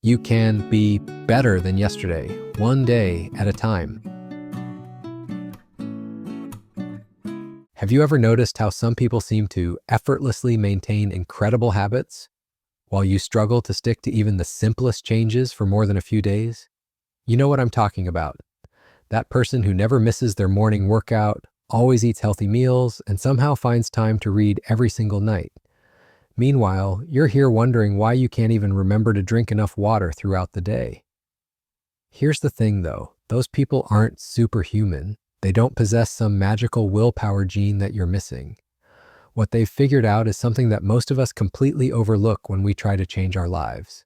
You can be better than yesterday, one day at a time. Have you ever noticed how some people seem to effortlessly maintain incredible habits while you struggle to stick to even the simplest changes for more than a few days? You know what I'm talking about. That person who never misses their morning workout, always eats healthy meals, and somehow finds time to read every single night. Meanwhile, you're here wondering why you can't even remember to drink enough water throughout the day. Here's the thing though, those people aren't superhuman. They don't possess some magical willpower gene that you're missing. What they've figured out is something that most of us completely overlook when we try to change our lives.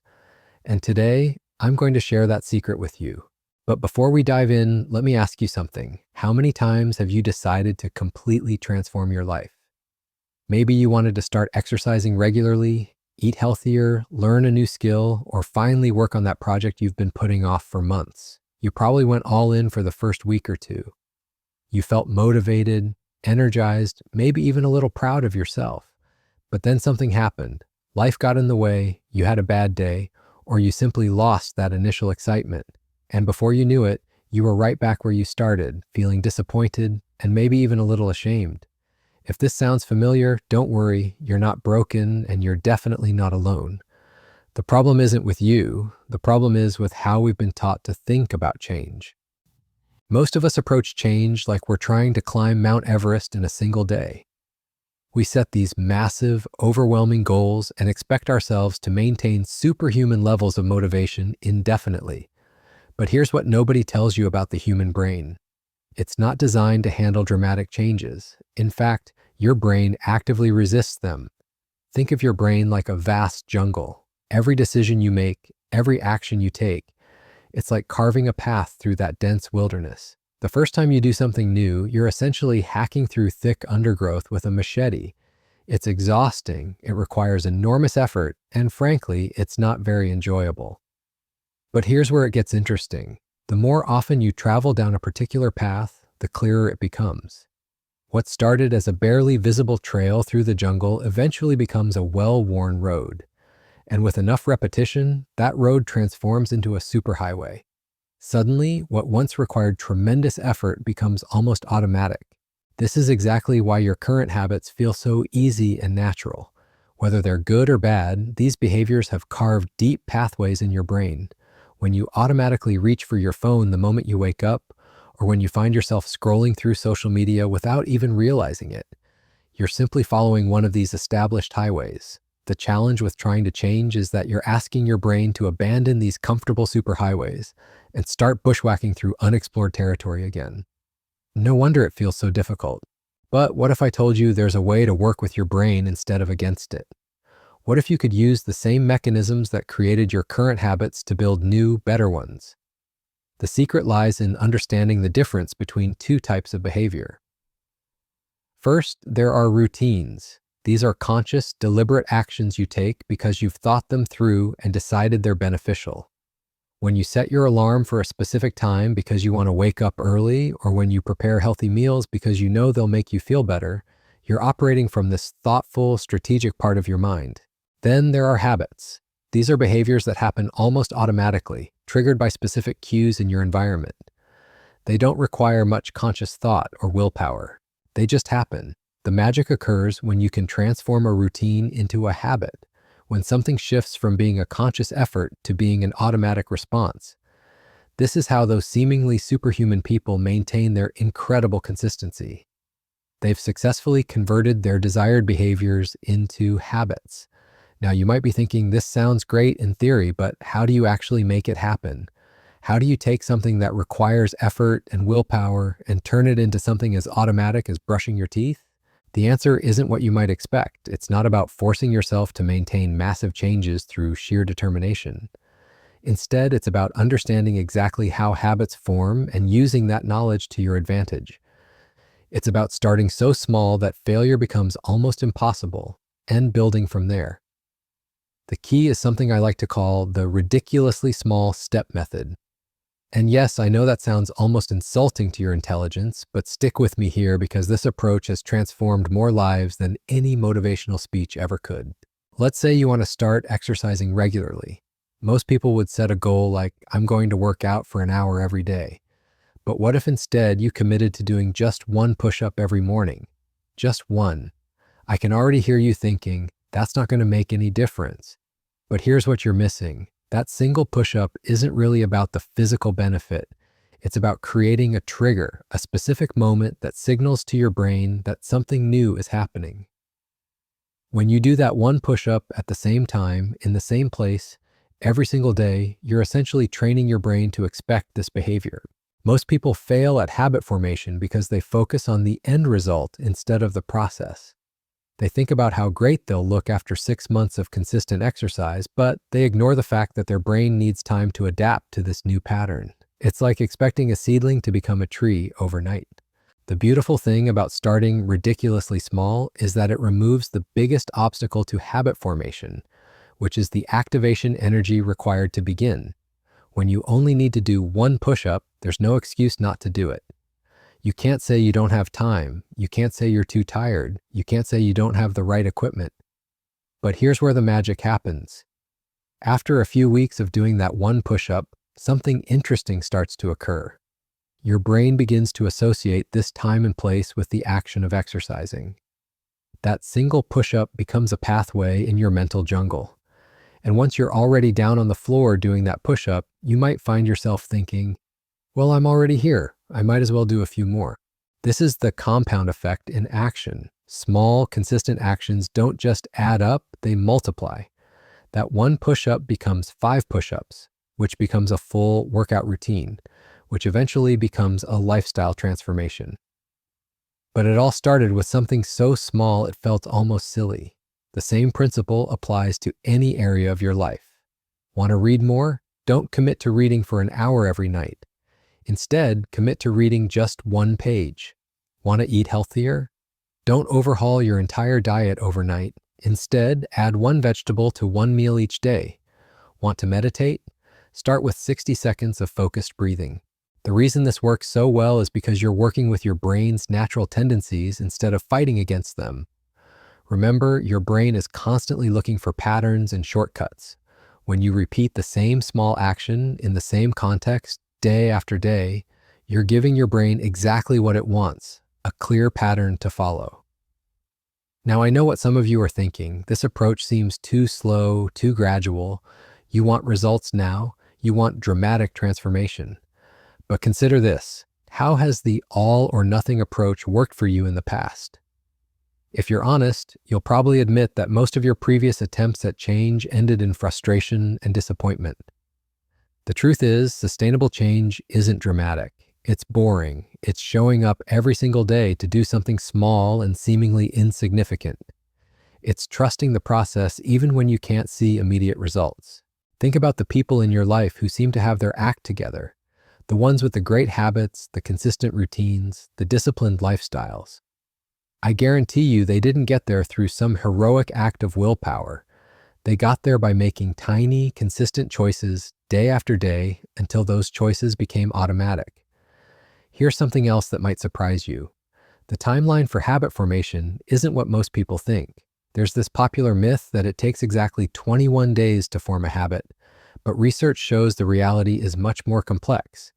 And today, I'm going to share that secret with you. But before we dive in, let me ask you something. How many times have you decided to completely transform your life? Maybe you wanted to start exercising regularly, eat healthier, learn a new skill, or finally work on that project you've been putting off for months. You probably went all in for the first week or two. You felt motivated, energized, maybe even a little proud of yourself. But then something happened. Life got in the way, you had a bad day, or you simply lost that initial excitement. And before you knew it, you were right back where you started, feeling disappointed and maybe even a little ashamed. If this sounds familiar, don't worry, you're not broken and you're definitely not alone. The problem isn't with you, the problem is with how we've been taught to think about change. Most of us approach change like we're trying to climb Mount Everest in a single day. We set these massive, overwhelming goals and expect ourselves to maintain superhuman levels of motivation indefinitely. But here's what nobody tells you about the human brain. It's not designed to handle dramatic changes. In fact, your brain actively resists them. Think of your brain like a vast jungle. Every decision you make, every action you take, it's like carving a path through that dense wilderness. The first time you do something new, you're essentially hacking through thick undergrowth with a machete. It's exhausting, it requires enormous effort, and frankly, it's not very enjoyable. But here's where it gets interesting. The more often you travel down a particular path, the clearer it becomes. What started as a barely visible trail through the jungle eventually becomes a well-worn road. And with enough repetition, that road transforms into a superhighway. Suddenly, what once required tremendous effort becomes almost automatic. This is exactly why your current habits feel so easy and natural. Whether they're good or bad, these behaviors have carved deep pathways in your brain. When you automatically reach for your phone the moment you wake up, or when you find yourself scrolling through social media without even realizing it, you're simply following one of these established highways. The challenge with trying to change is that you're asking your brain to abandon these comfortable superhighways and start bushwhacking through unexplored territory again. No wonder it feels so difficult. But what if I told you there's a way to work with your brain instead of against it? What if you could use the same mechanisms that created your current habits to build new, better ones? The secret lies in understanding the difference between two types of behavior. First, there are routines. These are conscious, deliberate actions you take because you've thought them through and decided they're beneficial. When you set your alarm for a specific time because you want to wake up early, or when you prepare healthy meals because you know they'll make you feel better, you're operating from this thoughtful, strategic part of your mind. Then there are habits. These are behaviors that happen almost automatically, triggered by specific cues in your environment. They don't require much conscious thought or willpower. They just happen. The magic occurs when you can transform a routine into a habit, when something shifts from being a conscious effort to being an automatic response. This is how those seemingly superhuman people maintain their incredible consistency. They've successfully converted their desired behaviors into habits. Now, you might be thinking, this sounds great in theory, but how do you actually make it happen? How do you take something that requires effort and willpower and turn it into something as automatic as brushing your teeth? The answer isn't what you might expect. It's not about forcing yourself to maintain massive changes through sheer determination. Instead, it's about understanding exactly how habits form and using that knowledge to your advantage. It's about starting so small that failure becomes almost impossible and building from there. The key is something I like to call the ridiculously small step method. And yes, I know that sounds almost insulting to your intelligence, but stick with me here because this approach has transformed more lives than any motivational speech ever could. Let's say you want to start exercising regularly. Most people would set a goal like, I'm going to work out for an hour every day. But what if instead you committed to doing just one push-up every morning? Just one. I can already hear you thinking, that's not going to make any difference. But here's what you're missing. That single push-up isn't really about the physical benefit. It's about creating a trigger, a specific moment that signals to your brain that something new is happening. When you do that one push-up at the same time, in the same place, every single day, you're essentially training your brain to expect this behavior. Most people fail at habit formation because they focus on the end result instead of the process. They think about how great they'll look after 6 months of consistent exercise, but they ignore the fact that their brain needs time to adapt to this new pattern. It's like expecting a seedling to become a tree overnight. The beautiful thing about starting ridiculously small is that it removes the biggest obstacle to habit formation, which is the activation energy required to begin. When you only need to do one push-up, there's no excuse not to do it. You can't say you don't have time. You can't say you're too tired. You can't say you don't have the right equipment. But here's where the magic happens. After a few weeks of doing that one push-up, something interesting starts to occur. Your brain begins to associate this time and place with the action of exercising. That single push-up becomes a pathway in your mental jungle. And once you're already down on the floor doing that push-up, you might find yourself thinking, well, I'm already here. I might as well do a few more. This is the compound effect in action. Small, consistent actions don't just add up, they multiply. That one push-up becomes 5 push-ups, which becomes a full workout routine, which eventually becomes a lifestyle transformation. But it all started with something so small it felt almost silly. The same principle applies to any area of your life. Want to read more? Don't commit to reading for an hour every night. Instead, commit to reading just one page. Want to eat healthier? Don't overhaul your entire diet overnight. Instead, add one vegetable to one meal each day. Want to meditate? Start with 60 seconds of focused breathing. The reason this works so well is because you're working with your brain's natural tendencies instead of fighting against them. Remember, your brain is constantly looking for patterns and shortcuts. When you repeat the same small action in the same context, day after day, you're giving your brain exactly what it wants, a clear pattern to follow. Now, I know what some of you are thinking. This approach seems too slow, too gradual. You want results now. You want dramatic transformation. But consider this. How has the all or nothing approach worked for you in the past? If you're honest, you'll probably admit that most of your previous attempts at change ended in frustration and disappointment. The truth is, sustainable change isn't dramatic. It's boring. It's showing up every single day to do something small and seemingly insignificant. It's trusting the process even when you can't see immediate results. Think about the people in your life who seem to have their act together. The ones with the great habits, the consistent routines, the disciplined lifestyles. I guarantee you they didn't get there through some heroic act of willpower. They got there by making tiny, consistent choices day after day until those choices became automatic. Here's something else that might surprise you. The timeline for habit formation isn't what most people think. There's this popular myth that it takes exactly 21 days to form a habit, but research shows the reality is much more complex.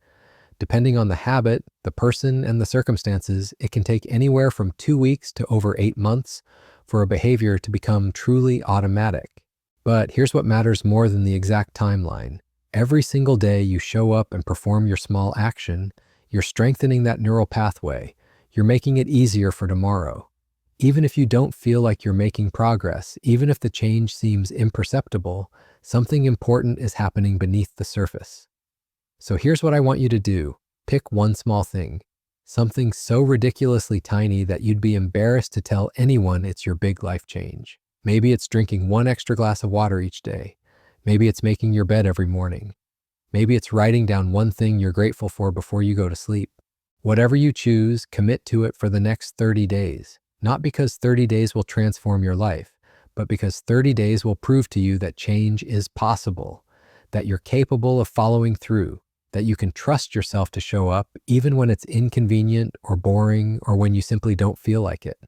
Depending on the habit, the person, and the circumstances, it can take anywhere from 2 weeks to over 8 months for a behavior to become truly automatic. But here's what matters more than the exact timeline. Every single day you show up and perform your small action, you're strengthening that neural pathway. You're making it easier for tomorrow. Even if you don't feel like you're making progress, even if the change seems imperceptible, something important is happening beneath the surface. So here's what I want you to do. Pick one small thing. Something so ridiculously tiny that you'd be embarrassed to tell anyone it's your big life change. Maybe it's drinking one extra glass of water each day. Maybe it's making your bed every morning. Maybe it's writing down one thing you're grateful for before you go to sleep. Whatever you choose, commit to it for the next 30 days. Not because 30 days will transform your life, but because 30 days will prove to you that change is possible, that you're capable of following through, that you can trust yourself to show up even when it's inconvenient or boring or when you simply don't feel like it.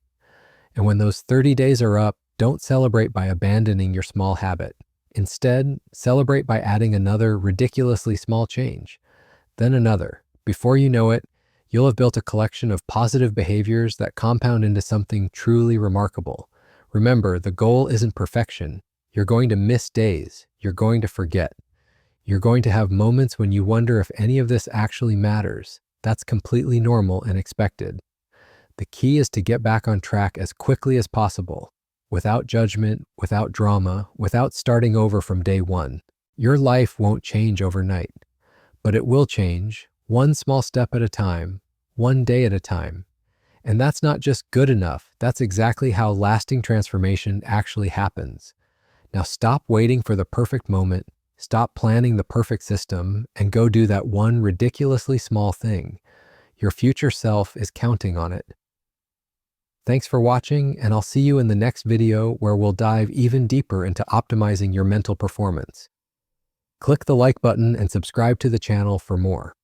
And when those 30 days are up, don't celebrate by abandoning your small habit. Instead, celebrate by adding another ridiculously small change, then another. Before you know it, you'll have built a collection of positive behaviors that compound into something truly remarkable. Remember, the goal isn't perfection. You're going to miss days. You're going to forget. You're going to have moments when you wonder if any of this actually matters. That's completely normal and expected. The key is to get back on track as quickly as possible, without judgment, without drama, without starting over from day one. Your life won't change overnight, but it will change one small step at a time, one day at a time. And that's not just good enough. That's exactly how lasting transformation actually happens. Now stop waiting for the perfect moment, stop planning the perfect system, and go do that one ridiculously small thing. Your future self is counting on it. Thanks for watching, and I'll see you in the next video where we'll dive even deeper into optimizing your mental performance. Click the like button and subscribe to the channel for more.